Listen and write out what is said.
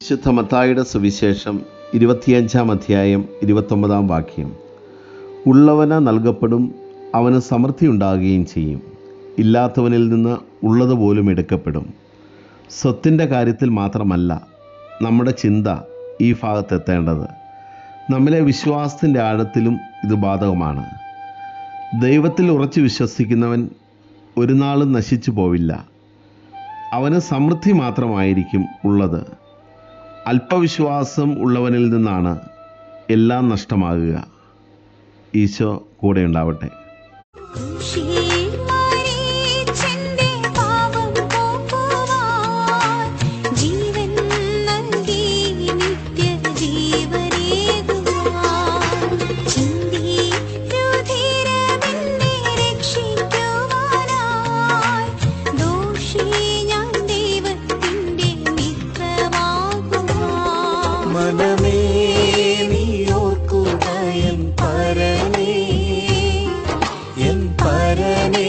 വിശുദ്ധ മത്തായിയുടെ സുവിശേഷം 25-ാം അധ്യായം 29-ാം വാക്യം. ഉള്ളവന് നൽകപ്പെടും, അവന് സമൃദ്ധി ഉണ്ടാകുകയും ചെയ്യും. ഇല്ലാത്തവനിൽ നിന്ന് ഉള്ളതുപോലും എടുക്കപ്പെടും. സ്വത്തിൻ്റെ കാര്യത്തിൽ മാത്രമല്ല നമ്മുടെ ചിന്ത ഈ ഭാഗത്തെത്തേണ്ടത്. നമ്മിലെ വിശ്വാസത്തിൻ്റെ ആഴത്തിലും ഇത് ബാധകമാണ്. ദൈവത്തിൽ ഉറച്ചു വിശ്വസിക്കുന്നവൻ ഒരു നാളും നശിച്ചു പോവില്ല. അവന് സമൃദ്ധി മാത്രമായിരിക്കും ഉള്ളത്. അല്പവിശ്വാസം ഉള്ളവനിൽ നിന്നാണ് എല്ലാം നഷ്ടമാകുക. ഈശോ കൂടെ ഉണ്ടാവട്ടെ. മനമേ നീ ഓർക്കുക എൻ പരനേ